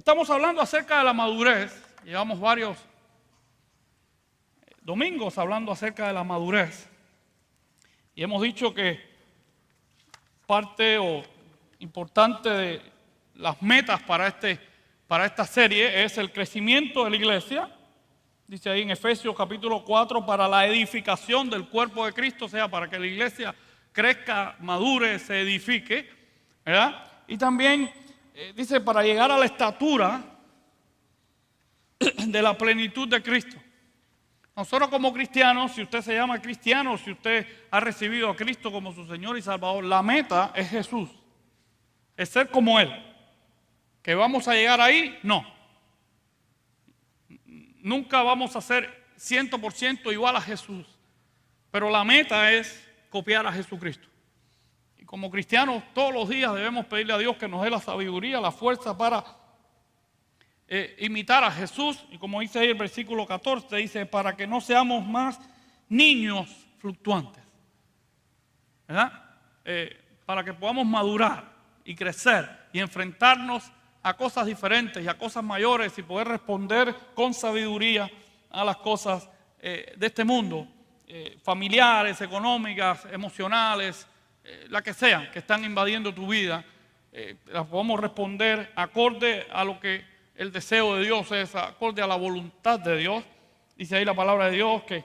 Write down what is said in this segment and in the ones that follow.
Estamos hablando acerca de la madurez. Llevamos varios domingos hablando acerca de la madurez. Y hemos dicho que parte importante de las metas para esta serie es el crecimiento de la iglesia. Dice ahí en Efesios capítulo 4, para la edificación del cuerpo de Cristo, o sea, para que la iglesia crezca, madure, se edifique, ¿verdad? Y también dice para llegar a la estatura de la plenitud de Cristo. Nosotros como cristianos, si usted se llama cristiano, si usted ha recibido a Cristo como su Señor y Salvador, la meta es Jesús, es ser como Él. ¿Que vamos a llegar ahí? No. Nunca vamos a ser 100% igual a Jesús, pero la meta es copiar a Jesucristo. Y como cristianos todos los días debemos pedirle a Dios que nos dé la sabiduría, la fuerza para imitar a Jesús. Y como dice ahí el versículo 14, dice, para que no seamos más niños fluctuantes, ¿verdad? Para que podamos madurar y crecer y enfrentarnos a cosas diferentes y a cosas mayores y poder responder con sabiduría a las cosas de este mundo, familiares, económicas, emocionales, la que sean, que están invadiendo tu vida. Las podemos responder acorde a lo que el deseo de Dios es, acorde a la voluntad de Dios. Dice ahí la palabra de Dios que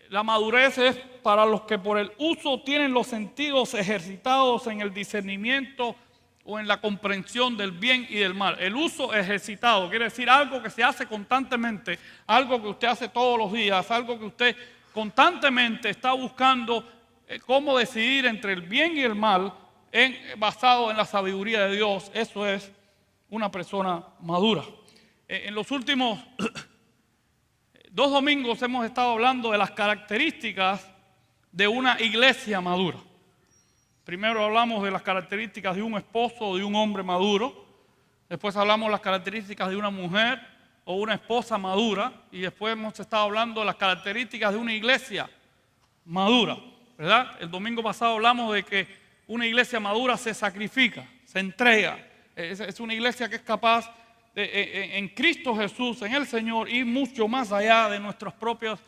la madurez es para los que por el uso tienen los sentidos ejercitados en el discernimiento o en la comprensión del bien y del mal. El uso ejercitado quiere decir algo que se hace constantemente, algo que usted hace todos los días, algo que usted constantemente está buscando cómo decidir entre el bien y el mal basado en la sabiduría de Dios. Eso es una persona madura. En los últimos 2 domingos hemos estado hablando de las características de una iglesia madura. Primero hablamos de las características de un esposo o de un hombre maduro. Después hablamos de las características de una mujer o una esposa madura. Y después hemos estado hablando de las características de una iglesia madura, ¿verdad? El domingo pasado hablamos de que una iglesia madura se sacrifica, se entrega. Es una iglesia que es capaz en Cristo Jesús, en el Señor, ir mucho más allá de nuestros propios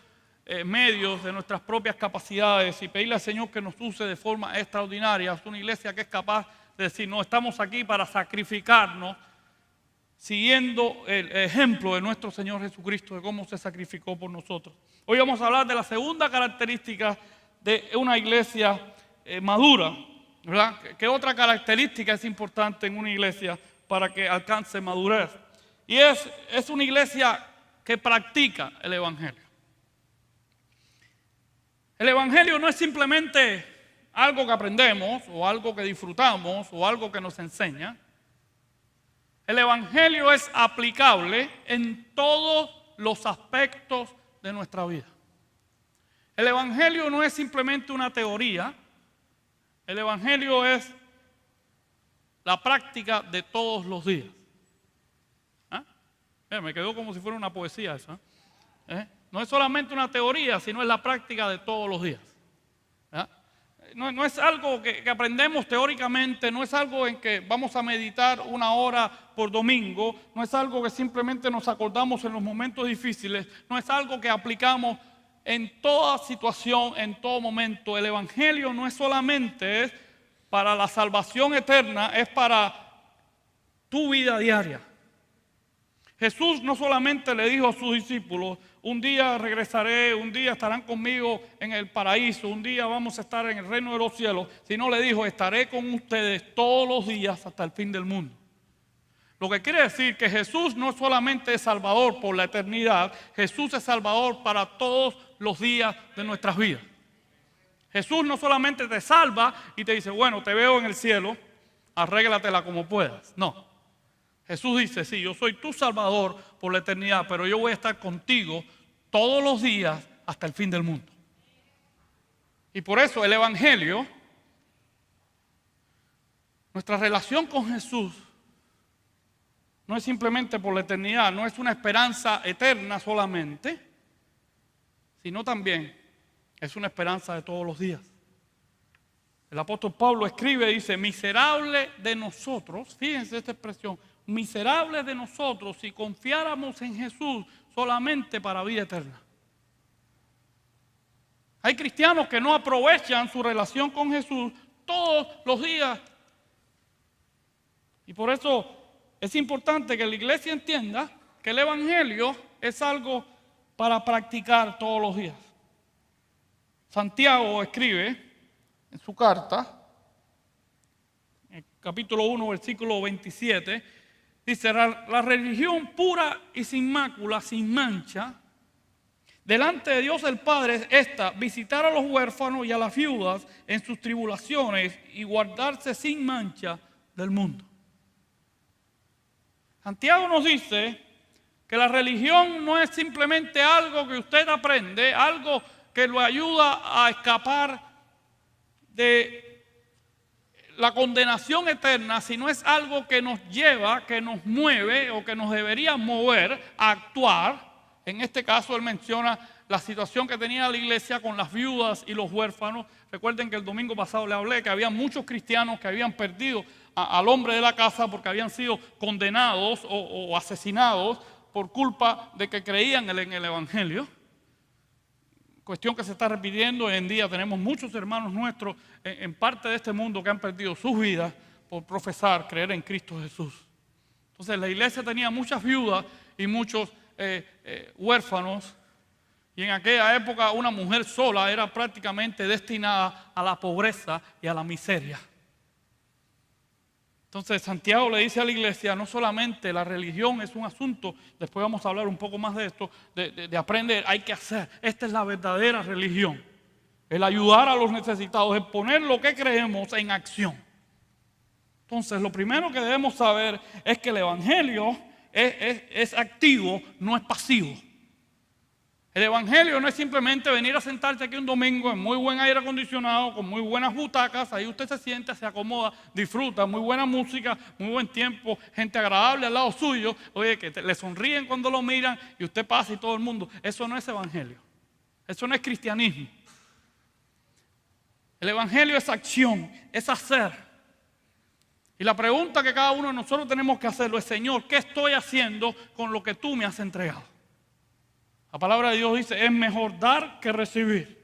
medios, de nuestras propias capacidades y pedirle al Señor que nos use de forma extraordinaria. Es una iglesia que es capaz de decir, no, estamos aquí para sacrificarnos, siguiendo el ejemplo de nuestro Señor Jesucristo, de cómo se sacrificó por nosotros. Hoy vamos a hablar de la segunda característica de una iglesia madura, ¿verdad? ¿Qué otra característica es importante en una iglesia para que alcance madurez? Y es una iglesia que practica el Evangelio. El Evangelio no es simplemente algo que aprendemos o algo que disfrutamos o algo que nos enseña. El Evangelio es aplicable en todos los aspectos de nuestra vida. El Evangelio no es simplemente una teoría. El Evangelio es la práctica de todos los días. Me quedó como si fuera una poesía eso. No es solamente una teoría, sino es la práctica de todos los días. No es algo que aprendemos teóricamente, no es algo en que vamos a meditar 1 hora por domingo, no es algo que simplemente nos acordamos en los momentos difíciles, no es algo que aplicamos en toda situación, en todo momento. El Evangelio no es solamente para la salvación eterna, es para tu vida diaria. Jesús no solamente le dijo a sus discípulos, un día regresaré, un día estarán conmigo en el paraíso, un día vamos a estar en el reino de los cielos, sino le dijo, estaré con ustedes todos los días hasta el fin del mundo. Lo que quiere decir que Jesús no solamente es Salvador por la eternidad, Jesús es Salvador para todos los días de nuestras vidas. Jesús no solamente te salva y te dice, bueno, te veo en el cielo, arréglatela como puedas. No. Jesús dice, sí, yo soy tu Salvador por la eternidad, pero yo voy a estar contigo todos los días hasta el fin del mundo. Y por eso el Evangelio, nuestra relación con Jesús, no es simplemente por la eternidad, no es una esperanza eterna solamente, sino también es una esperanza de todos los días. El apóstol Pablo escribe, dice, miserable de nosotros, fíjense esta expresión, miserable de nosotros si confiáramos en Jesús solamente para vida eterna. Hay cristianos que no aprovechan su relación con Jesús todos los días. Y por eso es importante que la iglesia entienda que el evangelio es algo para practicar todos los días. Santiago escribe en su carta, en el capítulo 1, versículo 27, dice, la religión pura y sin mácula, sin mancha, delante de Dios el Padre es esta: visitar a los huérfanos y a las viudas en sus tribulaciones y guardarse sin mancha del mundo. Santiago nos dice que la religión no es simplemente algo que usted aprende, algo que lo ayuda a escapar de la condenación eterna, sino es algo que nos lleva, que nos mueve o que nos debería mover a actuar. En este caso él menciona la situación que tenía la iglesia con las viudas y los huérfanos. Recuerden que el domingo pasado le hablé que había muchos cristianos que habían perdido al hombre de la casa porque habían sido condenados o asesinados por culpa de que creían en el evangelio. Cuestión que se está repitiendo hoy en día. Tenemos muchos hermanos nuestros en parte de este mundo que han perdido sus vidas por profesar, creer en Cristo Jesús. Entonces la iglesia tenía muchas viudas y muchos huérfanos, y en aquella época una mujer sola era prácticamente destinada a la pobreza y a la miseria. Entonces Santiago le dice a la iglesia, no solamente la religión es un asunto, después vamos a hablar un poco más de esto, de aprender, hay que hacer. Esta es la verdadera religión, el ayudar a los necesitados, el poner lo que creemos en acción. Entonces lo primero que debemos saber es que el evangelio es activo, no es pasivo. El evangelio no es simplemente venir a sentarse aquí un domingo en muy buen aire acondicionado, con muy buenas butacas, ahí usted se sienta, se acomoda, disfruta, muy buena música, muy buen tiempo, gente agradable al lado suyo, oye, que le sonríen cuando lo miran y usted pasa y todo el mundo. Eso no es evangelio, eso no es cristianismo. El evangelio es acción, es hacer. Y la pregunta que cada uno de nosotros tenemos que hacerlo es, Señor, ¿qué estoy haciendo con lo que tú me has entregado? La palabra de Dios dice, es mejor dar que recibir,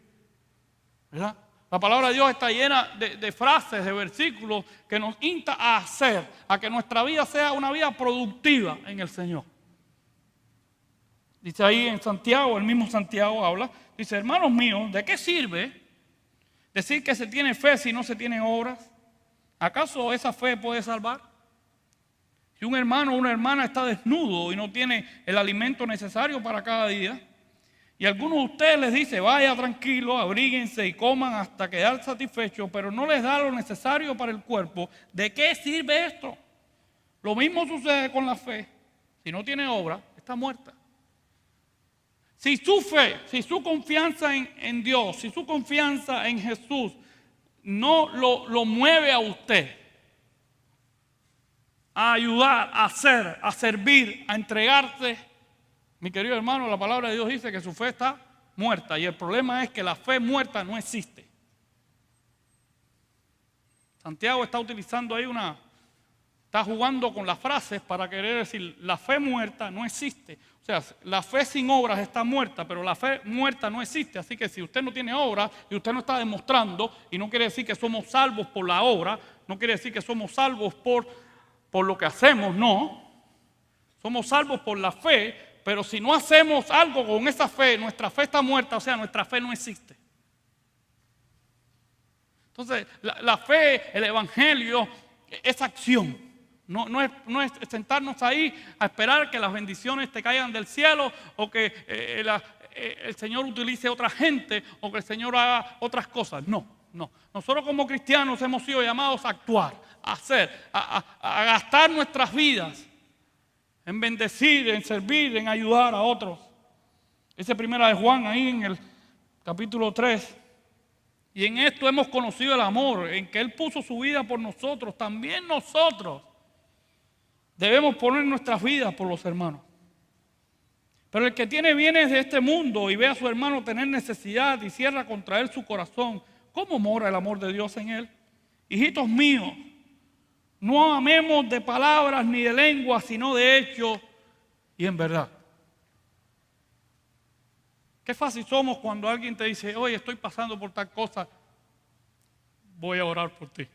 ¿verdad? La palabra de Dios está llena de frases, de versículos que nos insta a hacer, a que nuestra vida sea una vida productiva en el Señor. Dice ahí en Santiago, el mismo Santiago habla, dice, hermanos míos, ¿de qué sirve decir que se tiene fe si no se tienen obras? ¿Acaso esa fe puede salvar? Si un hermano o una hermana está desnudo y no tiene el alimento necesario para cada día, y alguno de ustedes les dice, vaya tranquilo, abríguense y coman hasta quedar satisfechos, pero no les da lo necesario para el cuerpo, ¿de qué sirve esto? Lo mismo sucede con la fe. Si no tiene obra, está muerta. Si su fe, si su confianza en Dios, si su confianza en Jesús no lo mueve a usted a ayudar, a hacer, a servir, a entregarse, mi querido hermano, la palabra de Dios dice que su fe está muerta, y el problema es que la fe muerta no existe. Santiago está utilizando ahí está jugando con las frases para querer decir, la fe muerta no existe. O sea, la fe sin obras está muerta, pero la fe muerta no existe. Así que si usted no tiene obras y usted no está demostrando, y no quiere decir que somos salvos por la obra, no quiere decir que somos salvos por lo que hacemos, no. Somos salvos por la fe, pero si no hacemos algo con esa fe, nuestra fe está muerta, o sea, nuestra fe no existe. Entonces, la fe, el evangelio, es acción. No es sentarnos ahí a esperar que las bendiciones te caigan del cielo o que el Señor utilice a otra gente o que el Señor haga otras cosas. No. Nosotros como cristianos hemos sido llamados a actuar, a hacer, a gastar nuestras vidas en bendecir, en servir, en ayudar a otros. Ese primera de Juan ahí en el capítulo 3. Y en esto hemos conocido el amor, en que Él puso su vida por nosotros. También nosotros debemos poner nuestras vidas por los hermanos. Pero el que tiene bienes de este mundo y ve a su hermano tener necesidad y cierra contra él su corazón, ¿Cómo mora el amor de Dios en él? Hijitos míos, no amemos de palabras ni de lengua, sino de hecho y en verdad. Qué fácil somos cuando alguien te dice, oye, estoy pasando por tal cosa, voy a orar por ti.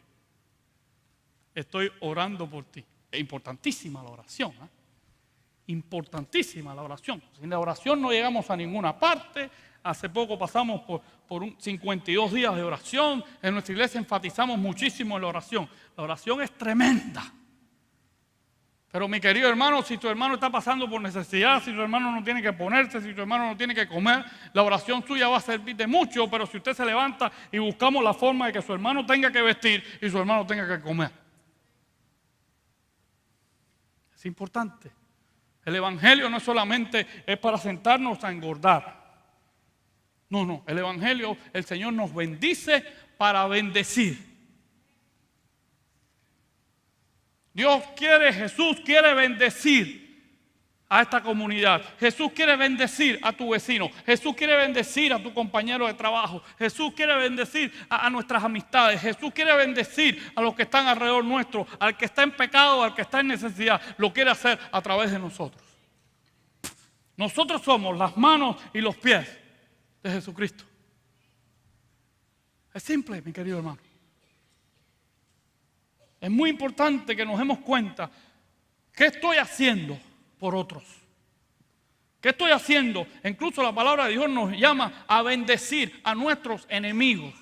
Estoy orando por ti. Es importantísima la oración, ¿eh? Importantísima la oración. Sin la oración no llegamos a ninguna parte. Hace poco pasamos por 52 días de oración. En nuestra iglesia enfatizamos muchísimo en la oración. La oración es tremenda. Pero mi querido hermano, si tu hermano está pasando por necesidad, si tu hermano no tiene que ponerse, si tu hermano no tiene que comer, la oración suya va a servir de mucho. Pero si usted se levanta y buscamos la forma de que su hermano tenga que vestir y su hermano tenga que comer. Es importante. El evangelio no solamente es para sentarnos a engordar. No. El evangelio, el Señor nos bendice para bendecir. Jesús quiere bendecir a esta comunidad. Jesús quiere bendecir a tu vecino. Jesús quiere bendecir a tu compañero de trabajo. Jesús quiere bendecir a nuestras amistades. Jesús quiere bendecir a los que están alrededor nuestro. Al que está en pecado, al que está en necesidad. Lo quiere hacer a través de nosotros. Nosotros somos las manos y los pies de Jesucristo. Es simple, mi querido hermano. Es muy importante que nos demos cuenta qué estoy haciendo por otros. ¿Qué estoy haciendo? Incluso la palabra de Dios nos llama a bendecir a nuestros enemigos.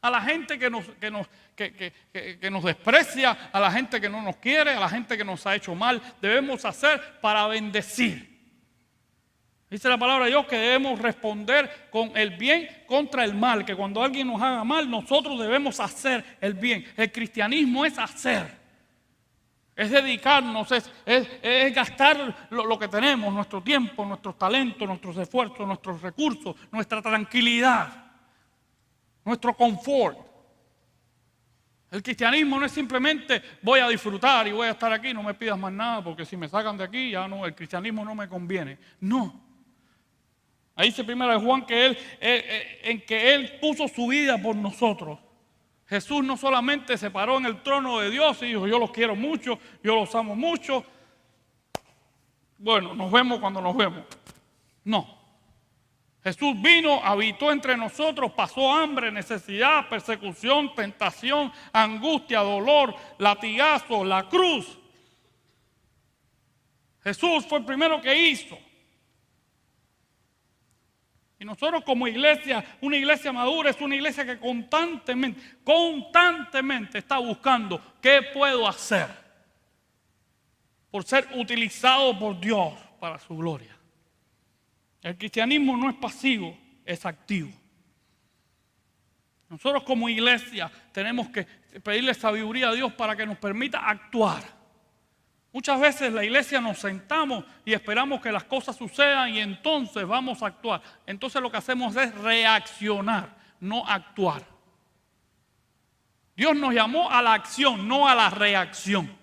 A la gente que nos desprecia, a la gente que no nos quiere, a la gente que nos ha hecho mal. Debemos hacer para bendecir. Dice la palabra de Dios que debemos responder con el bien contra el mal, que cuando alguien nos haga mal, nosotros debemos hacer el bien. El cristianismo es hacer, es dedicarnos, es gastar lo que tenemos, nuestro tiempo, nuestros talentos, nuestros esfuerzos, nuestros recursos, nuestra tranquilidad, nuestro confort. El cristianismo no es simplemente voy a disfrutar y voy a estar aquí, no me pidas más nada porque si me sacan de aquí ya no, el cristianismo no me conviene. No. Ahí dice 1 Juan que Él puso su vida por nosotros. Jesús no solamente se paró en el trono de Dios y dijo, yo los quiero mucho, yo los amo mucho. Bueno, nos vemos cuando nos vemos. No. Jesús vino, habitó entre nosotros, pasó hambre, necesidad, persecución, tentación, angustia, dolor, latigazo, la cruz. Jesús fue el primero que hizo. Y nosotros como iglesia, una iglesia madura es una iglesia que constantemente está buscando qué puedo hacer por ser utilizado por Dios para su gloria. El cristianismo no es pasivo, es activo. Nosotros como iglesia tenemos que pedirle sabiduría a Dios para que nos permita actuar. Muchas veces la iglesia nos sentamos y esperamos que las cosas sucedan y entonces vamos a actuar. Entonces lo que hacemos es reaccionar, no actuar. Dios nos llamó a la acción, no a la reacción.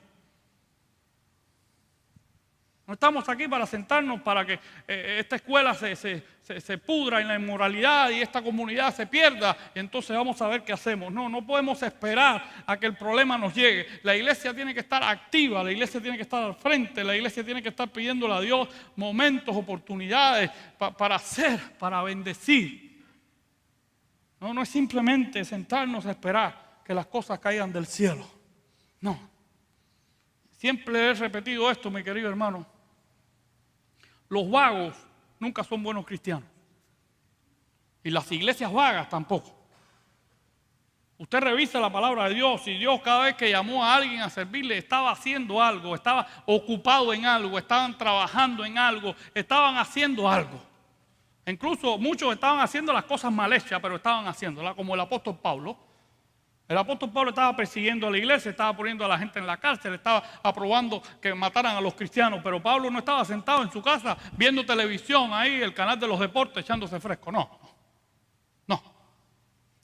No estamos aquí para sentarnos para que esta escuela se pudra en la inmoralidad y esta comunidad se pierda y entonces vamos a ver qué hacemos. No podemos esperar a que el problema nos llegue. La iglesia tiene que estar activa, la iglesia tiene que estar al frente, la iglesia tiene que estar pidiéndole a Dios momentos, oportunidades para hacer, para bendecir. No es simplemente sentarnos a esperar que las cosas caigan del cielo. No. Siempre he repetido esto, mi querido hermano. Los vagos nunca son buenos cristianos. Y las iglesias vagas tampoco. Usted revisa la palabra de Dios y Dios cada vez que llamó a alguien a servirle estaba haciendo algo, estaba ocupado en algo, estaban trabajando en algo, estaban haciendo algo. Incluso muchos estaban haciendo las cosas mal hechas, pero estaban haciéndolas, como el apóstol Pablo. El apóstol Pablo estaba persiguiendo a la iglesia, estaba poniendo a la gente en la cárcel, estaba aprobando que mataran a los cristianos, pero Pablo no estaba sentado en su casa viendo televisión ahí, el canal de los deportes, echándose fresco. No.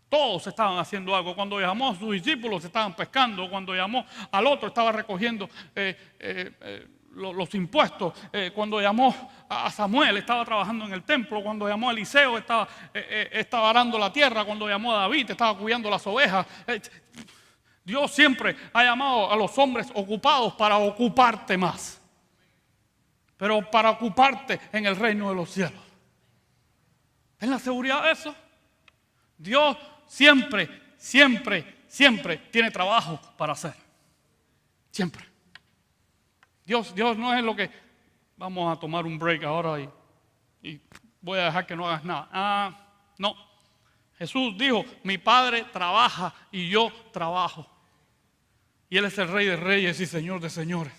Todos estaban haciendo algo. Cuando llamó a sus discípulos estaban pescando, cuando llamó al otro estaba recogiendo los impuestos. Cuando llamó a Samuel, estaba trabajando en el templo. Cuando llamó a Eliseo, estaba arando la tierra. Cuando llamó a David, estaba cuidando las ovejas. Dios siempre ha llamado a los hombres ocupados para ocuparte más. Pero para ocuparte en el reino de los cielos. ¿Ten la seguridad de eso? Dios siempre tiene trabajo para hacer. Siempre. Dios no es lo que vamos a tomar un break ahora y voy a dejar que no hagas nada. No. Jesús dijo, mi Padre trabaja y yo trabajo. Y Él es el Rey de Reyes y Señor de Señores.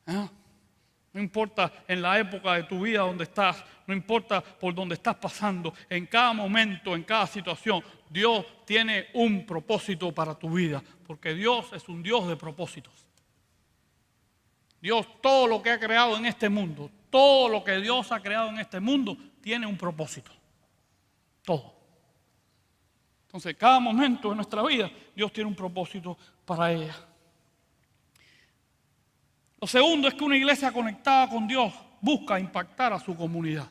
No importa en la época de tu vida donde estás, no importa por donde estás pasando, en cada momento, en cada situación, Dios tiene un propósito para tu vida, porque Dios es un Dios de propósitos. Dios, todo lo que ha creado en este mundo, todo lo que Dios ha creado en este mundo, tiene un propósito. Todo. Entonces, cada momento de nuestra vida, Dios tiene un propósito para ella. Lo segundo es que una iglesia conectada con Dios busca impactar a su comunidad.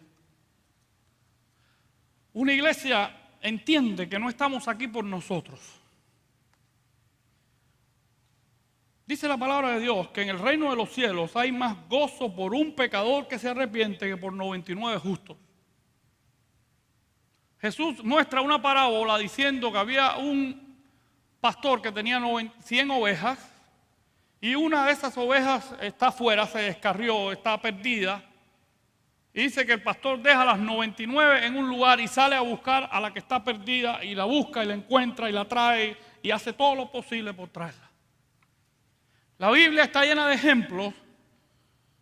Una iglesia entiende que no estamos aquí por nosotros. Dice la palabra de Dios que en el reino de los cielos hay más gozo por un pecador que se arrepiente que por 99 justos. Jesús muestra una parábola diciendo que había un pastor que tenía 100 ovejas y una de esas ovejas está afuera, se descarrió, está perdida. Y dice que el pastor deja las 99 en un lugar y sale a buscar a la que está perdida y la busca y la encuentra y la trae y hace todo lo posible por traerla. La Biblia está llena de ejemplos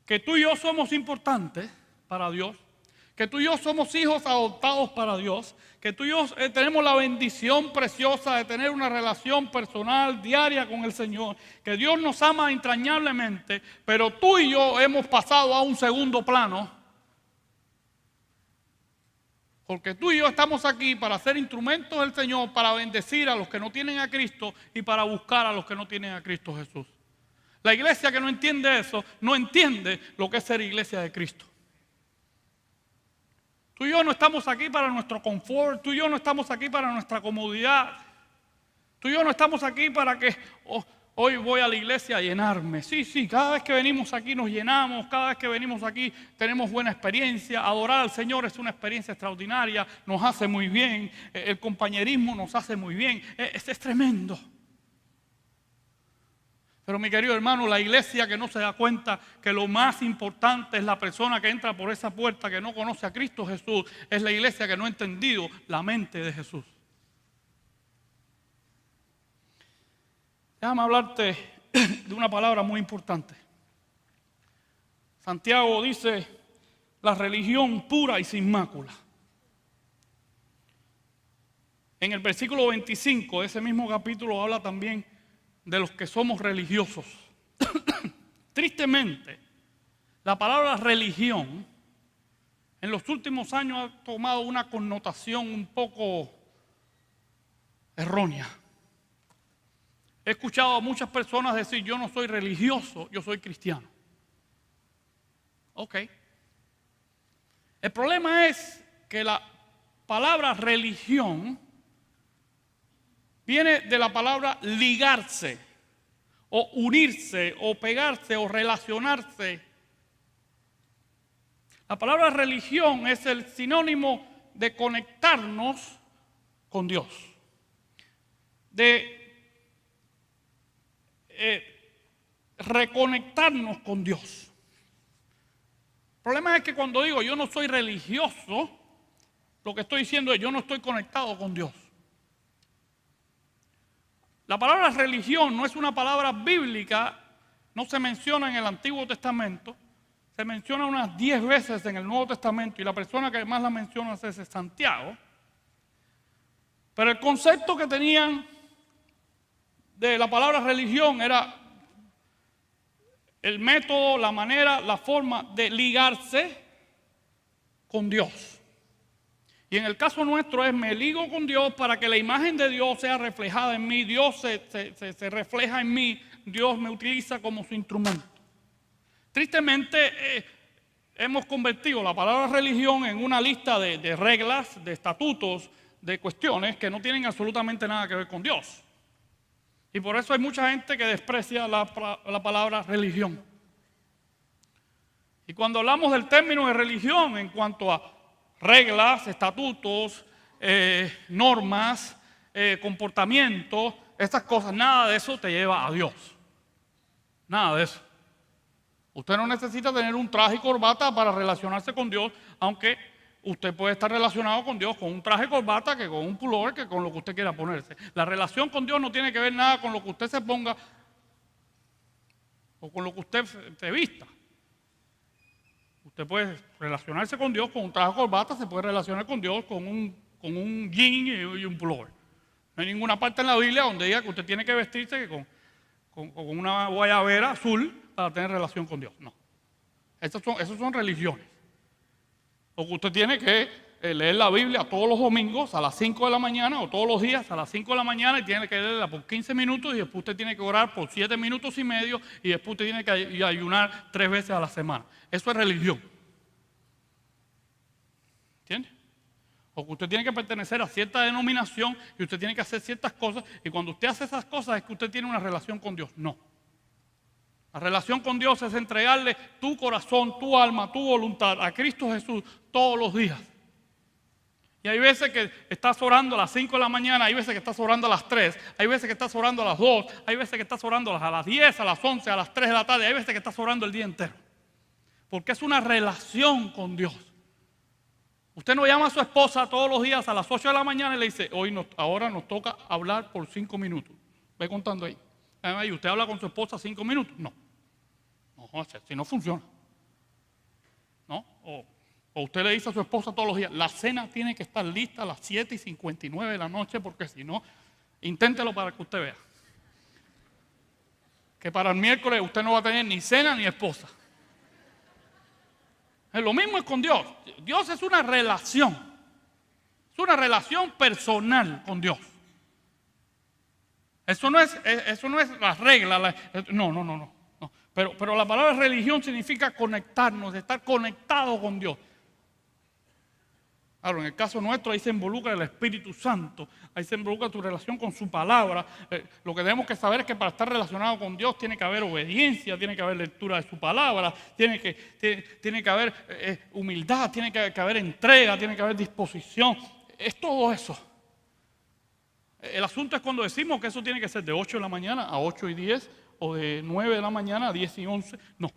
que tú y yo somos importantes para Dios, que tú y yo somos hijos adoptados para Dios, que tú y yo tenemos la bendición preciosa de tener una relación personal diaria con el Señor, que Dios nos ama entrañablemente, pero tú y yo hemos pasado a un segundo plano, porque tú y yo estamos aquí para ser instrumentos del Señor, para bendecir a los que no tienen a Cristo y para buscar a los que no tienen a Cristo Jesús. La iglesia que no entiende eso, no entiende lo que es ser iglesia de Cristo. Tú y yo no estamos aquí para nuestro confort, tú y yo no estamos aquí para nuestra comodidad. Tú y yo no estamos aquí para que hoy voy a la iglesia a llenarme. Sí, cada vez que venimos aquí nos llenamos, cada vez que venimos aquí tenemos buena experiencia. Adorar al Señor es una experiencia extraordinaria, nos hace muy bien, el compañerismo nos hace muy bien, es tremendo. Pero mi querido hermano, la iglesia que no se da cuenta que lo más importante es la persona que entra por esa puerta que no conoce a Cristo Jesús, es la iglesia que no ha entendido la mente de Jesús. Déjame hablarte de una palabra muy importante. Santiago dice, la religión pura y sin mácula. En el versículo 25 de ese mismo capítulo habla también de los que somos religiosos. Tristemente, la palabra religión en los últimos años ha tomado una connotación un poco errónea. He escuchado a muchas personas decir, yo no soy religioso, yo soy cristiano. Ok. El problema es que la palabra religión viene de la palabra ligarse, o unirse, o pegarse, o relacionarse. La palabra religión es el sinónimo de conectarnos con Dios, de reconectarnos con Dios. El problema es que cuando digo yo no soy religioso, lo que estoy diciendo es yo no estoy conectado con Dios. La palabra religión no es una palabra bíblica, no se menciona en el Antiguo Testamento, se menciona unas 10 veces en el Nuevo Testamento y la persona que más la menciona es Santiago. Pero el concepto que tenían de la palabra religión era el método, la manera, la forma de ligarse con Dios. Y en el caso nuestro es me ligo con Dios para que la imagen de Dios sea reflejada en mí. Dios se refleja en mí. Dios me utiliza como su instrumento. Tristemente, hemos convertido la palabra religión en una lista de reglas, de estatutos, de cuestiones que no tienen absolutamente nada que ver con Dios. Y por eso hay mucha gente que desprecia la palabra religión. Y cuando hablamos del término de religión en cuanto a reglas, estatutos, normas, comportamientos, estas cosas, nada de eso te lleva a Dios. Nada de eso. Usted no necesita tener un traje y corbata para relacionarse con Dios, aunque usted puede estar relacionado con Dios con un traje y corbata, que con un pullover, que con lo que usted quiera ponerse. La relación con Dios no tiene que ver nada con lo que usted se ponga o con lo que usted se vista. Usted puede relacionarse con Dios con un traje y corbata, se puede relacionar con Dios con un jean y un pullover. No hay ninguna parte en la Biblia donde diga que usted tiene que vestirse con una guayabera azul para tener relación con Dios. No. Esas son religiones. O que usted tiene que leer la Biblia todos los domingos a las 5 de la mañana o todos los días a las 5 de la mañana y tiene que leerla por 15 minutos y después usted tiene que orar por 7 minutos y medio y después usted tiene que ayunar 3 veces a la semana. Eso es religión. ¿Entiende? O que usted tiene que pertenecer a cierta denominación y usted tiene que hacer ciertas cosas y cuando usted hace esas cosas es que usted tiene una relación con Dios. No. La relación con Dios es entregarle tu corazón, tu alma, tu voluntad a Cristo Jesús todos los días. Y hay veces que estás orando a las 5 de la mañana, hay veces que estás orando a las 3, hay veces que estás orando a las 2, hay veces que estás orando a las 10, a las 11, a las 3 de la tarde, hay veces que estás orando el día entero. Porque es una relación con Dios. Usted no llama a su esposa todos los días a las 8 de la mañana y le dice, ahora nos toca hablar por 5 minutos. Ve contando ahí. ¿Y usted habla con su esposa 5 minutos? No. No, si no funciona. ¿No? O usted le dice a su esposa todos los días, la cena tiene que estar lista a las 7:59 de la noche porque si no, inténtelo para que usted vea. Que para el miércoles usted no va a tener ni cena ni esposa. Lo mismo es con Dios. Dios es una relación. Es una relación personal con Dios. Eso no es la regla. No. Pero la palabra religión significa conectarnos, estar conectado con Dios. Claro, en el caso nuestro ahí se involucra el Espíritu Santo, ahí se involucra tu relación con su palabra. Lo que tenemos que saber es que para estar relacionado con Dios tiene que haber obediencia, tiene que haber lectura de su palabra, tiene que haber humildad, tiene que haber entrega, tiene que haber disposición. Es todo eso. El asunto es cuando decimos que eso tiene que ser de 8 de la mañana a 8:10 o de 9 de la mañana a 10:11. No.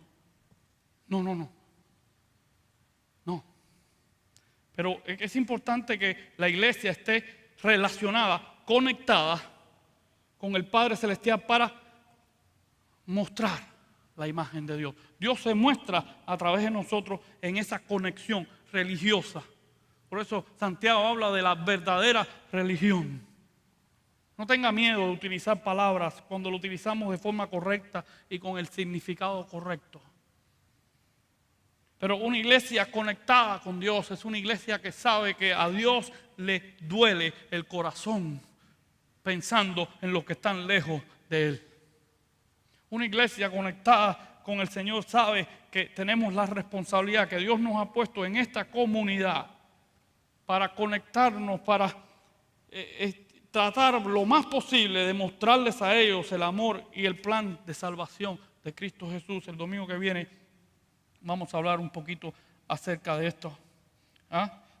Pero es importante que la iglesia esté relacionada, conectada con el Padre Celestial para mostrar la imagen de Dios. Dios se muestra a través de nosotros en esa conexión religiosa. Por eso Santiago habla de la verdadera religión. No tenga miedo de utilizar palabras cuando lo utilizamos de forma correcta y con el significado correcto. Pero una iglesia conectada con Dios es una iglesia que sabe que a Dios le duele el corazón pensando en los que están lejos de Él. Una iglesia conectada con el Señor sabe que tenemos la responsabilidad que Dios nos ha puesto en esta comunidad para conectarnos, para tratar lo más posible de mostrarles a ellos el amor y el plan de salvación de Cristo Jesús. El domingo que viene vamos a hablar un poquito acerca de esto.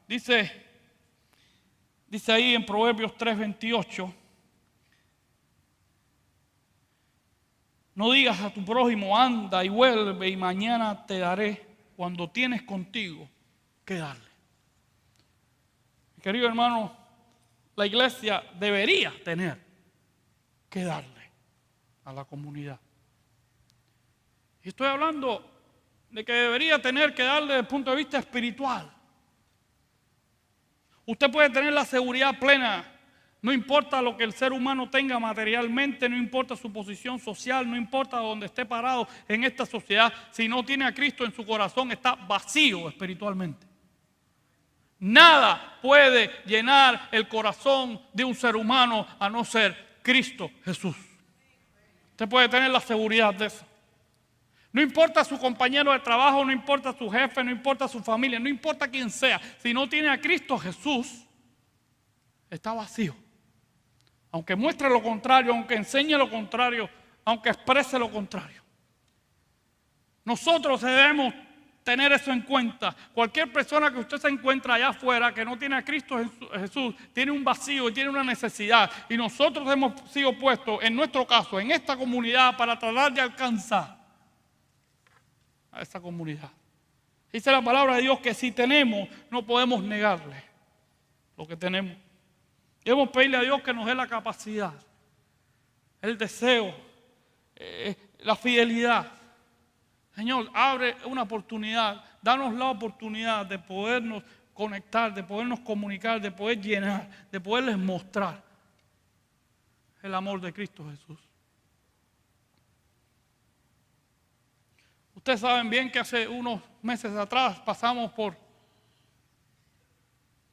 Dice ahí en Proverbios 3:28, no digas a tu prójimo, anda y vuelve y mañana te daré, cuando tienes contigo que darle. Querido hermano, la iglesia debería tener que darle a la comunidad. Y estoy hablando de que debería tener que darle desde el punto de vista espiritual. Usted puede tener la seguridad plena, no importa lo que el ser humano tenga materialmente, no importa su posición social, no importa dónde esté parado en esta sociedad, si no tiene a Cristo en su corazón, está vacío espiritualmente. Nada puede llenar el corazón de un ser humano a no ser Cristo Jesús. Usted puede tener la seguridad de eso. No importa su compañero de trabajo, no importa su jefe, no importa su familia, no importa quién sea. Si no tiene a Cristo Jesús, está vacío. Aunque muestre lo contrario, aunque enseñe lo contrario, aunque exprese lo contrario. Nosotros debemos tener eso en cuenta. Cualquier persona que usted se encuentra allá afuera que no tiene a Cristo Jesús, tiene un vacío y tiene una necesidad. Y nosotros hemos sido puestos, en nuestro caso, en esta comunidad para tratar de alcanzar a esa comunidad. Dice la palabra de Dios que si tenemos, no podemos negarle lo que tenemos. Debemos pedirle a Dios que nos dé la capacidad, el deseo, la fidelidad. Señor, abre una oportunidad, danos la oportunidad de podernos conectar, de podernos comunicar, de poder llenar, de poderles mostrar el amor de Cristo Jesús. Ustedes saben bien que hace unos meses atrás pasamos por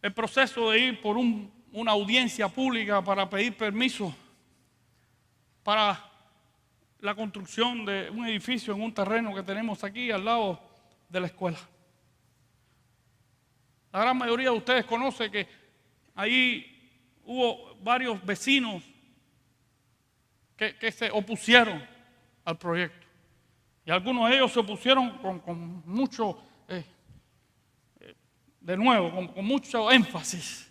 el proceso de ir por una audiencia pública para pedir permiso para la construcción de un edificio en un terreno que tenemos aquí al lado de la escuela. La gran mayoría de ustedes conoce que ahí hubo varios vecinos que se opusieron al proyecto. Y algunos de ellos se opusieron con mucho, de nuevo, con mucho énfasis.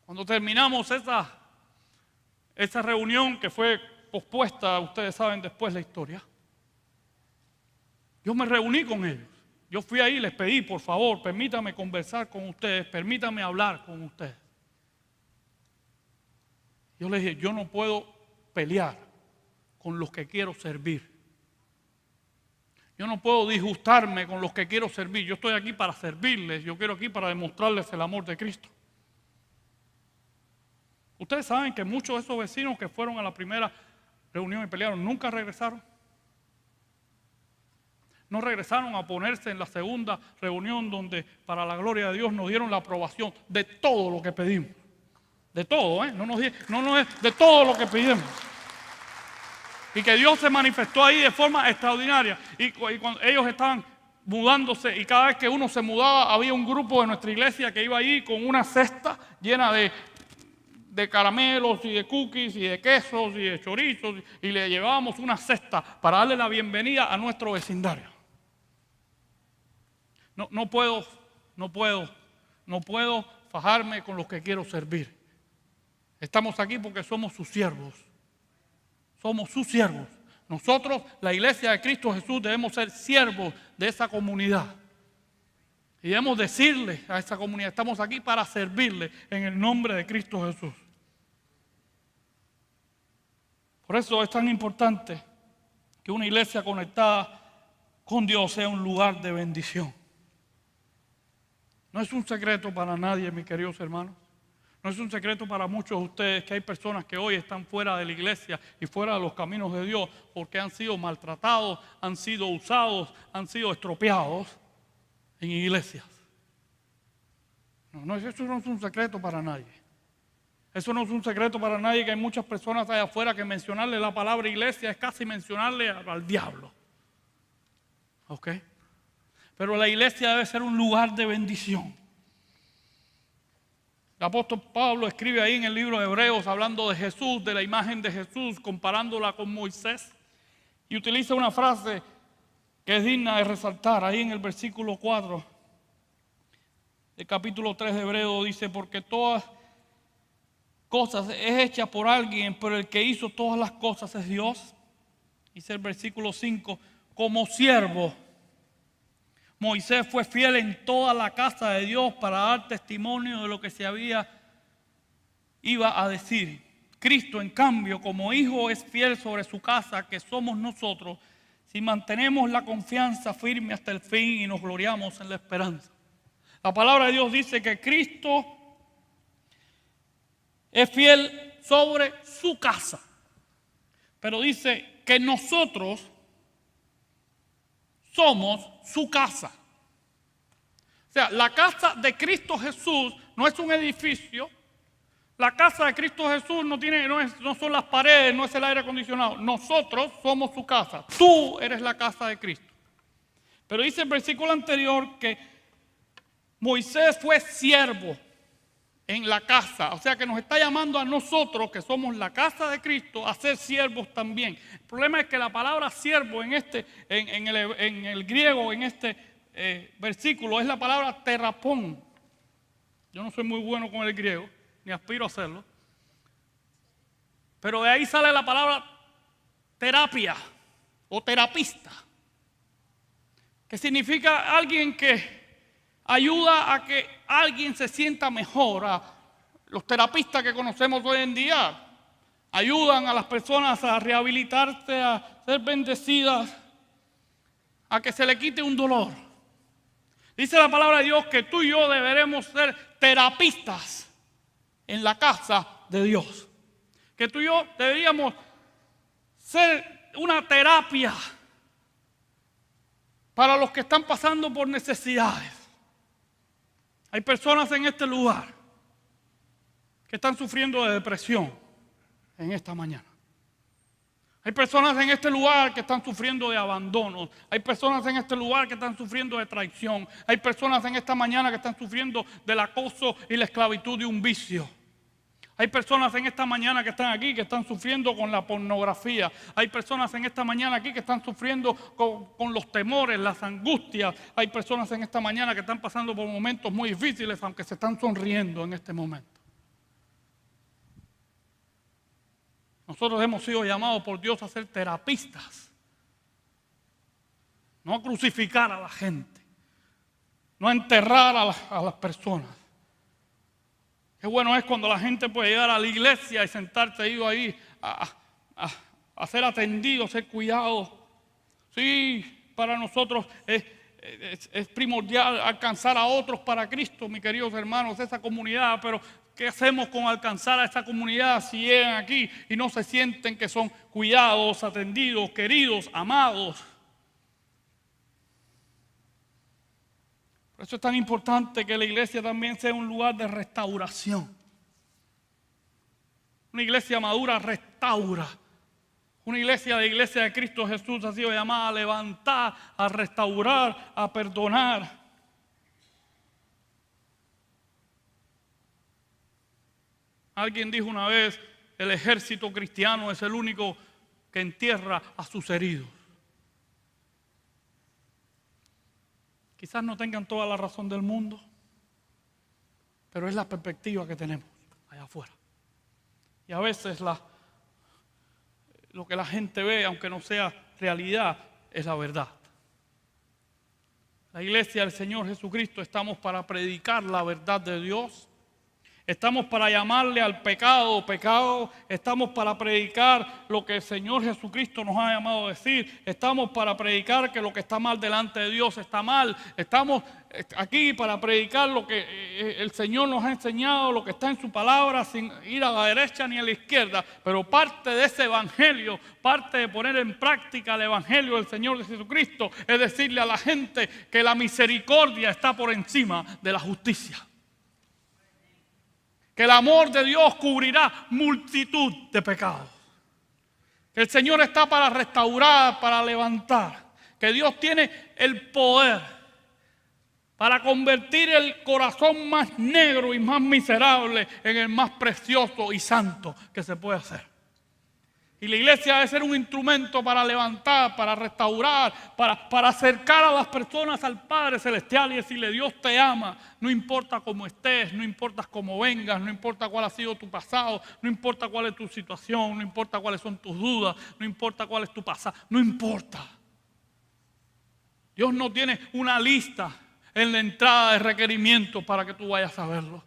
Cuando terminamos esa reunión que fue pospuesta, ustedes saben después la historia, yo me reuní con ellos. Yo fui ahí y les pedí, por favor, permítame conversar con ustedes, permítame hablar con ustedes. Yo les dije, yo no puedo pelear con los que quiero servir. Yo no puedo disgustarme con los que quiero servir. Yo estoy aquí para servirles, yo quiero aquí para demostrarles el amor de Cristo. Ustedes saben que muchos de esos vecinos que fueron a la primera reunión y pelearon, nunca regresaron. No regresaron a ponerse en la segunda reunión donde para la gloria de Dios nos dieron la aprobación de todo lo que pedimos. De todo, no es de todo lo que pedimos. Y que Dios se manifestó ahí de forma extraordinaria. Y cuando ellos estaban mudándose y cada vez que uno se mudaba había un grupo de nuestra iglesia que iba ahí con una cesta llena de caramelos y de cookies y de quesos y de chorizos y le llevábamos una cesta para darle la bienvenida a nuestro vecindario. No puedo fajarme con los que quiero servir. Estamos aquí porque somos sus siervos. Somos sus siervos. Nosotros, la iglesia de Cristo Jesús, debemos ser siervos de esa comunidad. Y debemos decirle a esa comunidad, estamos aquí para servirle en el nombre de Cristo Jesús. Por eso es tan importante que una iglesia conectada con Dios sea un lugar de bendición. No es un secreto para nadie, mis queridos hermanos. No es un secreto para muchos de ustedes que hay personas que hoy están fuera de la iglesia y fuera de los caminos de Dios porque han sido maltratados, han sido usados, han sido estropeados en iglesias. Eso no es un secreto para nadie. Eso no es un secreto para nadie que hay muchas personas allá afuera que mencionarle la palabra iglesia es casi mencionarle al diablo. ¿Ok? Pero la iglesia debe ser un lugar de bendición. El apóstol Pablo escribe ahí en el libro de Hebreos hablando de Jesús, de la imagen de Jesús, comparándola con Moisés. Y utiliza una frase que es digna de resaltar. Ahí en el versículo 4 del capítulo 3 de Hebreos dice, porque todas cosas es hecha por alguien, pero el que hizo todas las cosas es Dios. Dice el versículo 5, como siervo, Moisés fue fiel en toda la casa de Dios para dar testimonio de lo que iba a decir. Cristo, en cambio, como hijo es fiel sobre su casa, que somos nosotros, si mantenemos la confianza firme hasta el fin y nos gloriamos en la esperanza. La palabra de Dios dice que Cristo es fiel sobre su casa, pero dice que nosotros somos su casa. O sea, la casa de Cristo Jesús no es un edificio, La casa de Cristo Jesús no son las paredes, no es el aire acondicionado. Nosotros somos su casa. Tú eres la casa de Cristo. Pero dice el versículo anterior que Moisés fue siervo en la casa. O sea que nos está llamando a nosotros, que somos la casa de Cristo, a ser siervos también. El problema es que la palabra siervo en el griego, en este versículo, es la palabra terapón. Yo no soy muy bueno con el griego, ni aspiro a hacerlo. Pero de ahí sale la palabra terapia o terapista, que significa alguien que ayuda a que alguien se sienta mejor. Los terapistas que conocemos hoy en día ayudan a las personas a rehabilitarse, a ser bendecidas, a que se le quite un dolor. Dice la palabra de Dios que tú y yo deberemos ser terapistas en la casa de Dios. Que tú y yo deberíamos ser una terapia para los que están pasando por necesidades. Hay personas en este lugar que están sufriendo de depresión en esta mañana. Hay personas en este lugar que están sufriendo de abandono. Hay personas en este lugar que están sufriendo de traición. Hay personas en esta mañana que están sufriendo del acoso y la esclavitud de un vicio. Hay personas en esta mañana que están aquí que están sufriendo con la pornografía. Hay personas en esta mañana aquí que están sufriendo con los temores, las angustias. Hay personas en esta mañana que están pasando por momentos muy difíciles, aunque se están sonriendo en este momento. Nosotros hemos sido llamados por Dios a ser terapistas, no a crucificar a la gente, no a enterrar a las personas. Qué bueno es cuando la gente puede llegar a la iglesia y sentarse ahí a ser atendido, a ser cuidado. Sí, para nosotros es primordial alcanzar a otros para Cristo, mis queridos hermanos, esa comunidad, pero ¿qué hacemos con alcanzar a esta comunidad si llegan aquí y no se sienten que son cuidados, atendidos, queridos, amados? Por eso es tan importante que la iglesia también sea un lugar de restauración. Una iglesia madura restaura. Una iglesia de Cristo Jesús ha sido llamada a levantar, a restaurar, a perdonar. Alguien dijo una vez, el ejército cristiano es el único que entierra a sus heridos. Quizás no tengan toda la razón del mundo, pero es la perspectiva que tenemos allá afuera. Y a veces lo que la gente ve, aunque no sea realidad, es la verdad. La iglesia del Señor Jesucristo estamos para predicar la verdad de Dios. Estamos para llamarle al pecado, pecado. Estamos para predicar lo que el Señor Jesucristo nos ha llamado a decir. Estamos para predicar que lo que está mal delante de Dios está mal. Estamos aquí para predicar lo que el Señor nos ha enseñado, lo que está en su palabra, sin ir a la derecha ni a la izquierda. Pero parte de ese evangelio, parte de poner en práctica el evangelio del Señor de Jesucristo, es decirle a la gente que la misericordia está por encima de la justicia. Que el amor de Dios cubrirá multitud de pecados. Que el Señor está para restaurar, para levantar. Que Dios tiene el poder para convertir el corazón más negro y más miserable en el más precioso y santo que se puede hacer. Y la iglesia debe ser un instrumento para levantar, para restaurar, para acercar a las personas al Padre Celestial y decirle: Dios te ama, no importa cómo estés, no importa cómo vengas, no importa cuál ha sido tu pasado, no importa cuál es tu situación, no importa cuáles son tus dudas, no importa cuál es tu pasado, no importa. Dios no tiene una lista en la entrada de requerimientos para que tú vayas a verlo.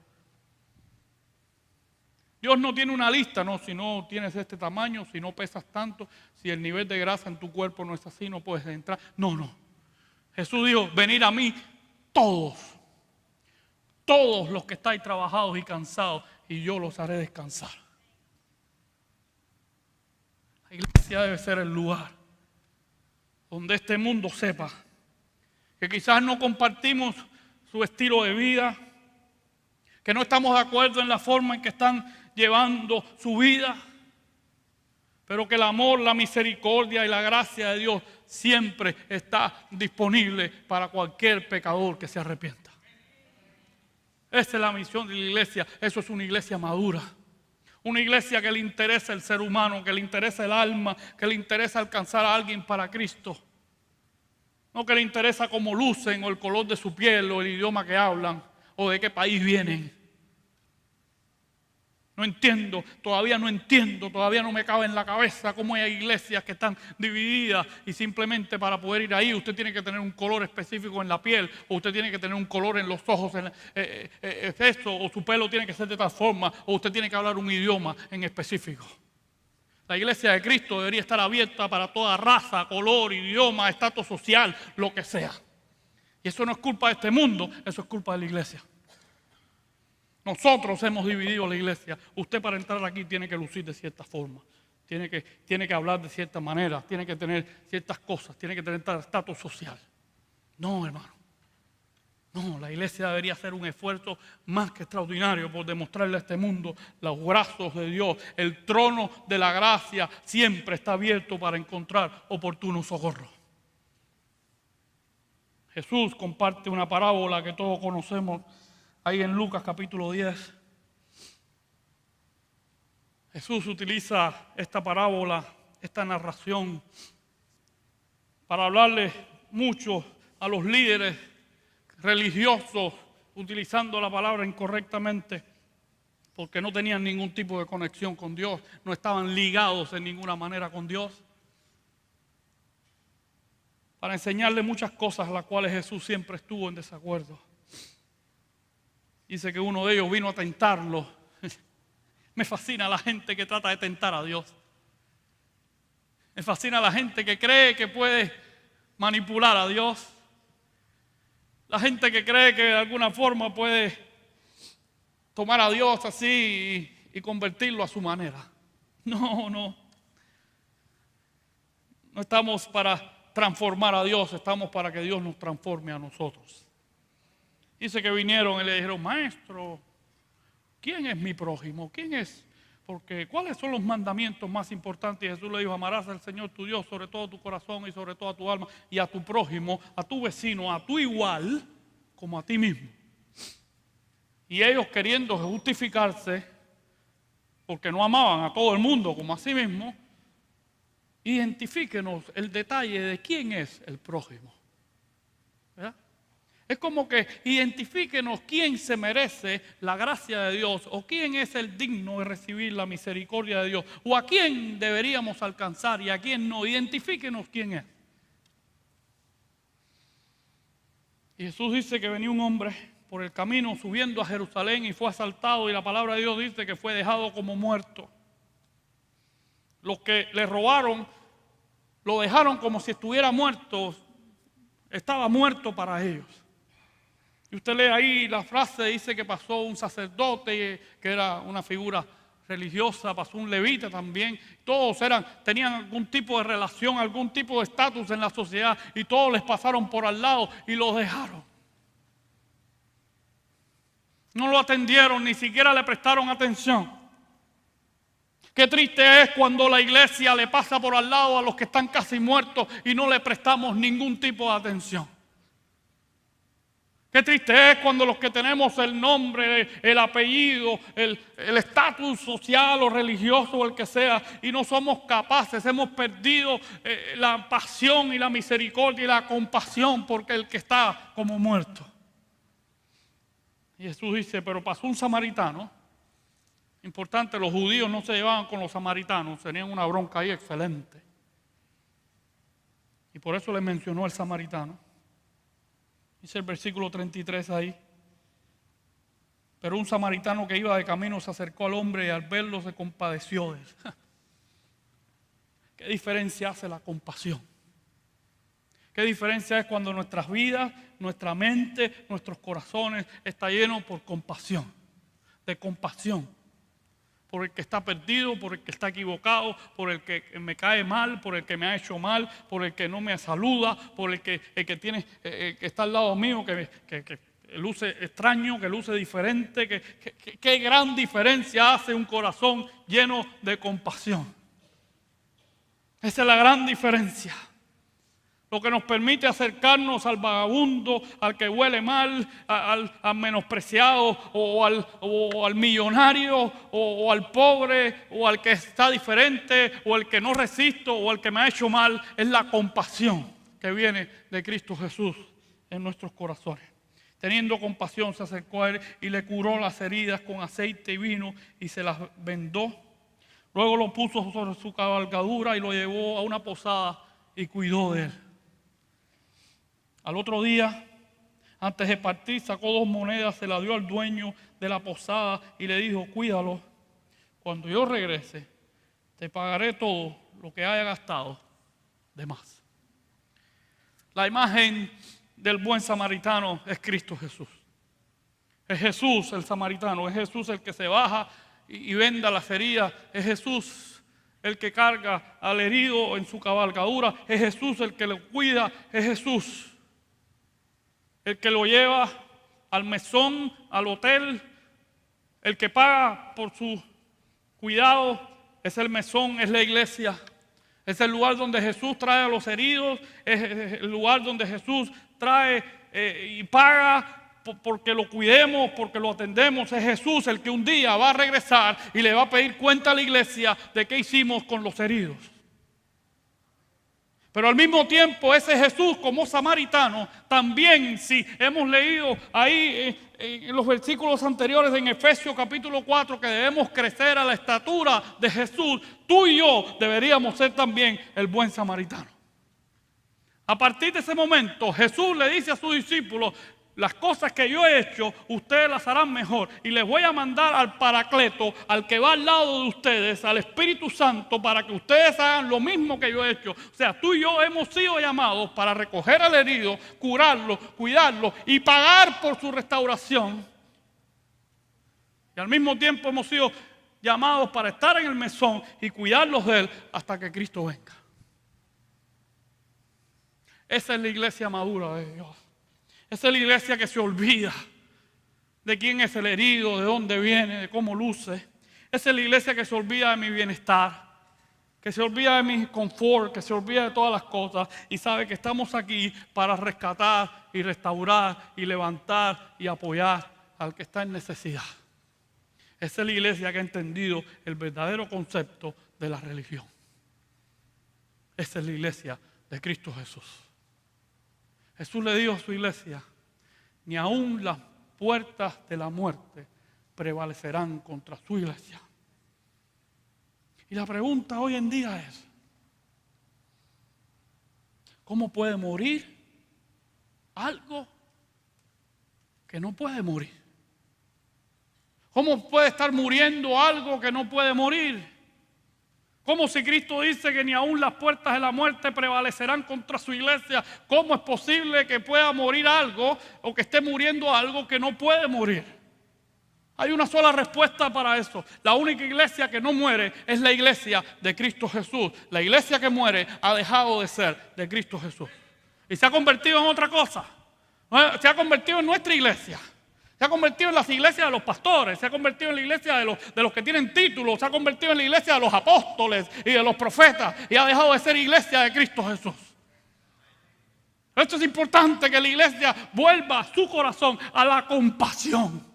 Dios no tiene una lista, no, si no tienes este tamaño, si no pesas tanto, si el nivel de grasa en tu cuerpo no es así, no puedes entrar. No. Jesús dijo: venid a mí todos los que estáis trabajados y cansados, y yo los haré descansar. La iglesia debe ser el lugar donde este mundo sepa que quizás no compartimos su estilo de vida, que no estamos de acuerdo en la forma en que están llevando su vida. Pero que el amor, la misericordia y la gracia de Dios siempre está disponible para cualquier pecador que se arrepienta. Esa es la misión de la iglesia. Eso es una iglesia madura. Una iglesia que le interesa el ser humano, que le interesa el alma, que le interesa alcanzar a alguien para Cristo. No que le interesa cómo lucen o el color de su piel o el idioma que hablan o de qué país vienen. No entiendo, todavía no me cabe en la cabeza cómo hay iglesias que están divididas y simplemente para poder ir ahí usted tiene que tener un color específico en la piel, o usted tiene que tener un color en los ojos, o su pelo tiene que ser de tal forma, o usted tiene que hablar un idioma en específico. La iglesia de Cristo debería estar abierta para toda raza, color, idioma, estatus social, lo que sea. Y eso no es culpa de este mundo, eso es culpa de la iglesia. Nosotros hemos dividido la iglesia. Usted para entrar aquí tiene que lucir de cierta forma. Tiene que hablar de cierta manera. Tiene que tener ciertas cosas. Tiene que tener estatus social. No, hermano. No, la iglesia debería hacer un esfuerzo más que extraordinario por demostrarle a este mundo los brazos de Dios. El trono de la gracia siempre está abierto para encontrar oportuno socorro. Jesús comparte una parábola que todos conocemos ahí en Lucas capítulo 10. Jesús utiliza esta parábola, esta narración, para hablarle mucho a los líderes religiosos, utilizando la palabra incorrectamente, porque no tenían ningún tipo de conexión con Dios, no estaban ligados en ninguna manera con Dios. Para enseñarle muchas cosas a las cuales Jesús siempre estuvo en desacuerdo. Dice que uno de ellos vino a tentarlo. Me fascina la gente que trata de tentar a Dios. Me fascina la gente que cree que puede manipular a Dios. La gente que cree que de alguna forma puede tomar a Dios así y convertirlo a su manera. No. No estamos para transformar a Dios, estamos para que Dios nos transforme a nosotros. Dice que vinieron y le dijeron, maestro, ¿quién es mi prójimo? ¿Quién es? Porque ¿cuáles son los mandamientos más importantes? Y Jesús le dijo, amarás al Señor tu Dios sobre todo tu corazón y sobre toda tu alma, y a tu prójimo, a tu vecino, a tu igual, como a ti mismo. Y ellos queriendo justificarse, porque no amaban a todo el mundo como a sí mismo, identifíquenos el detalle de quién es el prójimo. ¿Verdad? Es como que identifíquenos quién se merece la gracia de Dios, o quién es el digno de recibir la misericordia de Dios, o a quién deberíamos alcanzar y a quién no. Identifíquenos quién es. Y Jesús dice que venía un hombre por el camino subiendo a Jerusalén y fue asaltado, y la palabra de Dios dice que fue dejado como muerto. Los que le robaron lo dejaron como si estuviera muerto, estaba muerto para ellos. Y usted lee ahí la frase, dice que pasó un sacerdote que era una figura religiosa, pasó un levita también. Todos tenían algún tipo de relación, algún tipo de estatus en la sociedad, y todos les pasaron por al lado y los dejaron. No lo atendieron, ni siquiera le prestaron atención. Qué triste es cuando la iglesia le pasa por al lado a los que están casi muertos y no le prestamos ningún tipo de atención. Qué triste es cuando los que tenemos el nombre, el apellido, el estatus social o religioso o el que sea, y no somos capaces, hemos perdido la pasión y la misericordia y la compasión porque el que está como muerto. Y Jesús dice, pero pasó un samaritano. Importante, los judíos no se llevaban con los samaritanos, tenían una bronca ahí excelente. Y por eso le mencionó el samaritano. Dice el versículo 33 ahí. Pero un samaritano que iba de camino se acercó al hombre y al verlo se compadeció de él. ¿Qué diferencia hace la compasión? ¿Qué diferencia es cuando nuestras vidas, nuestra mente, nuestros corazones está lleno por compasión? De compasión. Por el que está perdido, por el que está equivocado, por el que me cae mal, por el que me ha hecho mal, por el que no me saluda, por el que está al lado mío, que luce extraño, que luce diferente, qué gran diferencia hace un corazón lleno de compasión. Esa es la gran diferencia. Lo que nos permite acercarnos al vagabundo, al que huele mal, al menospreciado, o al millonario, o al pobre, o al que está diferente, o al que no resisto, o al que me ha hecho mal, es la compasión que viene de Cristo Jesús en nuestros corazones. Teniendo compasión se acercó a él y le curó las heridas con aceite y vino y se las vendó. Luego lo puso sobre su cabalgadura y lo llevó a una posada y cuidó de él. Al otro día, antes de partir, sacó 2 monedas, se las dio al dueño de la posada y le dijo: cuídalo, cuando yo regrese, te pagaré todo lo que haya gastado de más. La imagen del buen samaritano es Cristo Jesús. Es Jesús el samaritano, es Jesús el que se baja y venda las heridas, es Jesús el que carga al herido en su cabalgadura, es Jesús el que lo cuida, es Jesús el que lo lleva al mesón, al hotel, el que paga por su cuidado. Es el mesón, es la iglesia. Es el lugar donde Jesús trae a los heridos, es el lugar donde Jesús trae y paga porque lo cuidemos, porque lo atendemos. Es Jesús el que un día va a regresar y le va a pedir cuenta a la iglesia de qué hicimos con los heridos. Pero al mismo tiempo ese Jesús como samaritano, también si hemos leído ahí en los versículos anteriores en Efesios capítulo 4 que debemos crecer a la estatura de Jesús, tú y yo deberíamos ser también el buen samaritano. A partir de ese momento Jesús le dice a sus discípulos: las cosas que yo he hecho, ustedes las harán mejor. Y les voy a mandar al Paracleto, al que va al lado de ustedes, al Espíritu Santo, para que ustedes hagan lo mismo que yo he hecho. O sea, tú y yo hemos sido llamados para recoger al herido, curarlo, cuidarlo y pagar por su restauración. Y al mismo tiempo hemos sido llamados para estar en el mesón y cuidarlos de él hasta que Cristo venga. Esa es la iglesia madura de Dios. Esa es la iglesia que se olvida de quién es el herido, de dónde viene, de cómo luce. Esa es la iglesia que se olvida de mi bienestar, que se olvida de mi confort, que se olvida de todas las cosas y sabe que estamos aquí para rescatar y restaurar y levantar y apoyar al que está en necesidad. Esa es la iglesia que ha entendido el verdadero concepto de la religión. Esa es la iglesia de Cristo Jesús. Jesús le dijo a su iglesia: ni aún las puertas de la muerte prevalecerán contra su iglesia. Y la pregunta hoy en día es: ¿cómo puede morir algo que no puede morir? ¿Cómo puede estar muriendo algo que no puede morir? ¿Cómo si Cristo dice que ni aún las puertas de la muerte prevalecerán contra su iglesia? ¿Cómo es posible que pueda morir algo o que esté muriendo algo que no puede morir? Hay una sola respuesta para eso. La única iglesia que no muere es la iglesia de Cristo Jesús. La iglesia que muere ha dejado de ser de Cristo Jesús y se ha convertido en otra cosa. Se ha convertido en nuestra iglesia. Se ha convertido en las iglesias de los pastores, se ha convertido en la iglesia de los que tienen títulos, se ha convertido en la iglesia de los apóstoles y de los profetas y ha dejado de ser iglesia de Cristo Jesús. Esto es importante, que la iglesia vuelva su corazón a la compasión,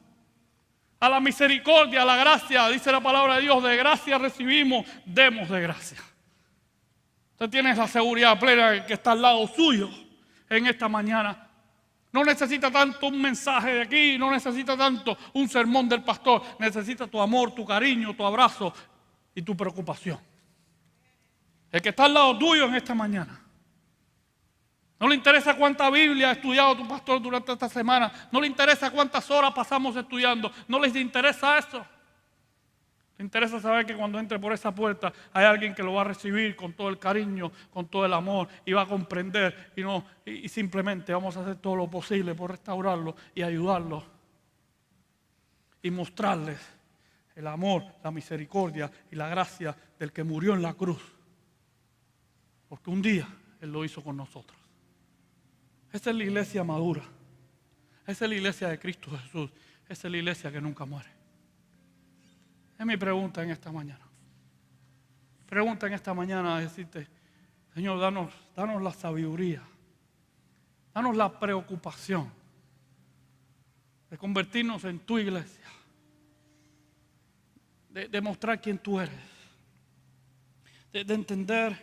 a la misericordia, a la gracia. Dice la palabra de Dios: de gracia recibimos, demos de gracia. Usted tiene la seguridad plena de que está al lado suyo en esta mañana. No necesita tanto un mensaje de aquí, no necesita tanto un sermón del pastor. Necesita tu amor, tu cariño, tu abrazo y tu preocupación. El que está al lado tuyo en esta mañana. No le interesa cuánta Biblia ha estudiado tu pastor durante esta semana. No le interesa cuántas horas pasamos estudiando. No les interesa eso. Le interesa saber que cuando entre por esa puerta hay alguien que lo va a recibir con todo el cariño, con todo el amor y va a comprender y simplemente vamos a hacer todo lo posible por restaurarlo y ayudarlo y mostrarles el amor, la misericordia y la gracia del que murió en la cruz, porque un día Él lo hizo con nosotros. Esta es la iglesia madura. Esa es la iglesia de Cristo Jesús. Esa es la iglesia que nunca muere. Es mi pregunta en esta mañana. Pregunta en esta mañana a decirte, Señor, danos la sabiduría. Danos la preocupación de convertirnos en tu iglesia. De mostrar quién tú eres. De entender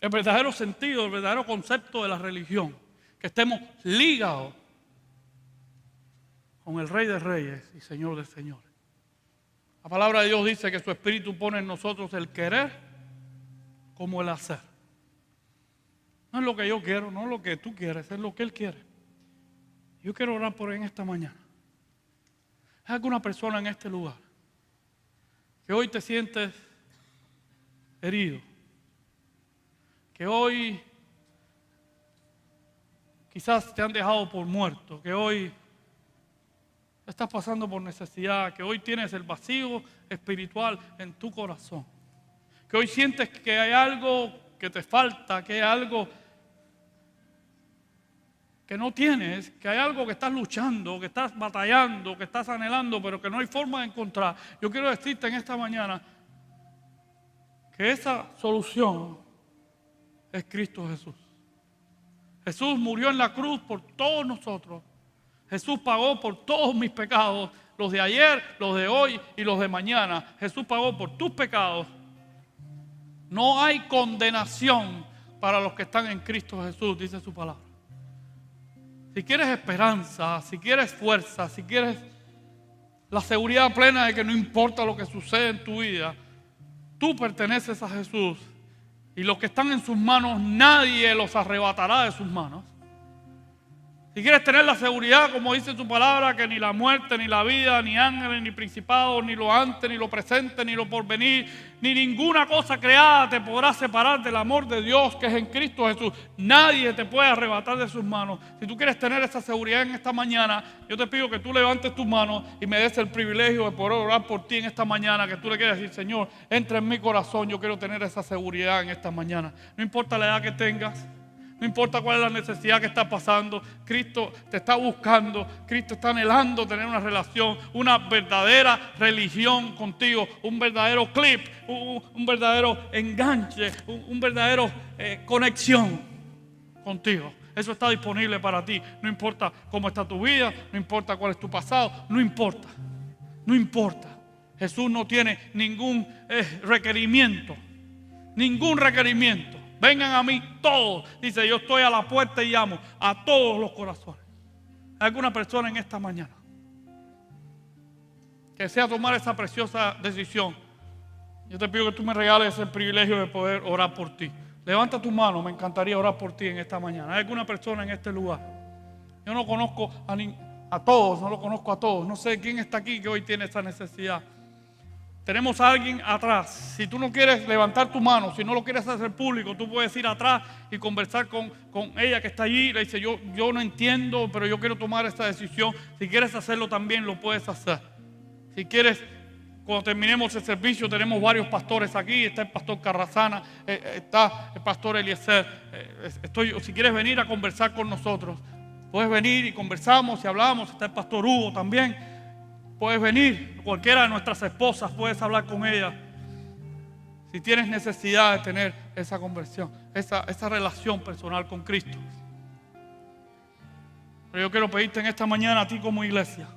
el verdadero sentido, el verdadero concepto de la religión. Que estemos ligados con el Rey de Reyes y Señor de Señores. La palabra de Dios dice que su Espíritu pone en nosotros el querer como el hacer. No es lo que yo quiero, no es lo que tú quieres, es lo que Él quiere. Yo quiero orar por Él en esta mañana. ¿Hay alguna persona en este lugar que hoy te sientes herido? Que hoy quizás te han dejado por muerto, que hoy estás pasando por necesidad, que hoy tienes el vacío espiritual en tu corazón, que hoy sientes que hay algo que te falta, que hay algo que no tienes, que hay algo que estás luchando, que estás batallando, que estás anhelando, pero que no hay forma de encontrar. Yo quiero decirte en esta mañana que esa solución es Cristo Jesús. Jesús murió en la cruz por todos nosotros. Jesús pagó por todos mis pecados, los de ayer, los de hoy y los de mañana. Jesús pagó por tus pecados. No hay condenación para los que están en Cristo Jesús, dice su palabra. Si quieres esperanza, si quieres fuerza, si quieres la seguridad plena de que no importa lo que sucede en tu vida, tú perteneces a Jesús y los que están en sus manos nadie los arrebatará de sus manos. Si quieres tener la seguridad, como dice su palabra, que ni la muerte, ni la vida, ni ángeles, ni principados, ni lo antes, ni lo presente, ni lo porvenir, ni ninguna cosa creada te podrá separar del amor de Dios que es en Cristo Jesús. Nadie te puede arrebatar de sus manos. Si tú quieres tener esa seguridad en esta mañana, yo te pido que tú levantes tus manos y me des el privilegio de poder orar por ti en esta mañana, que tú le quieras decir, Señor, entra en mi corazón, yo quiero tener esa seguridad en esta mañana. No importa la edad que tengas. No importa cuál es la necesidad que está pasando, Cristo te está buscando, Cristo está anhelando tener una relación, una verdadera religión contigo, un verdadero clip, un verdadero enganche, un verdadero conexión contigo. Eso está disponible para ti. No importa cómo está tu vida, no importa cuál es tu pasado, no importa. No importa. Jesús no tiene ningún requerimiento, ningún requerimiento. Vengan a mí todos. Dice, yo estoy a la puerta y llamo a todos los corazones. ¿Hay alguna persona en esta mañana que desea tomar esa preciosa decisión? Yo te pido que tú me regales el privilegio de poder orar por ti. Levanta tu mano, me encantaría orar por ti en esta mañana. ¿Hay alguna persona en este lugar? Yo no conozco a todos, no lo conozco a todos. No sé quién está aquí que hoy tiene esa necesidad. Tenemos a alguien atrás. Si tú no quieres levantar tu mano, si no lo quieres hacer público, tú puedes ir atrás y conversar con ella que está allí. Le dice, yo no entiendo, pero yo quiero tomar esta decisión. Si quieres hacerlo también, lo puedes hacer. Si quieres, cuando terminemos el servicio, tenemos varios pastores aquí. Está el pastor Carrazana, está el pastor Eliezer. Si quieres venir a conversar con nosotros, puedes venir y conversamos y hablamos. Está el pastor Hugo también. Puedes venir, cualquiera de nuestras esposas, puedes hablar con ella. Si tienes necesidad de tener esa conversión, esa relación personal con Cristo. Pero yo quiero pedirte en esta mañana a ti como iglesia.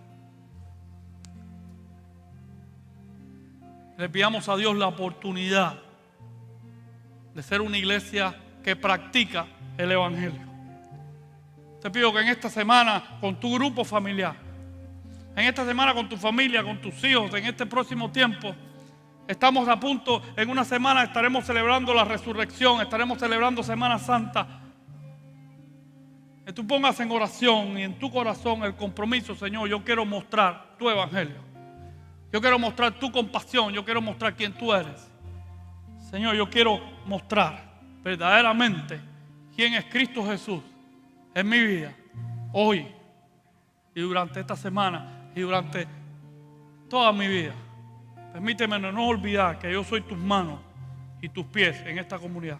Le pidamos a Dios la oportunidad de ser una iglesia que practica el Evangelio. Te pido que en esta semana, con tu grupo familiar, en esta semana con tu familia, con tus hijos, en este próximo tiempo, estamos a punto, en una semana estaremos celebrando la resurrección, estaremos celebrando Semana Santa. Que tú pongas en oración y en tu corazón el compromiso, Señor, yo quiero mostrar tu evangelio. Yo quiero mostrar tu compasión, yo quiero mostrar quién tú eres. Señor, yo quiero mostrar verdaderamente quién es Cristo Jesús en mi vida, hoy y durante esta semana. Y durante toda mi vida, permíteme no olvidar que yo soy tus manos y tus pies en esta comunidad.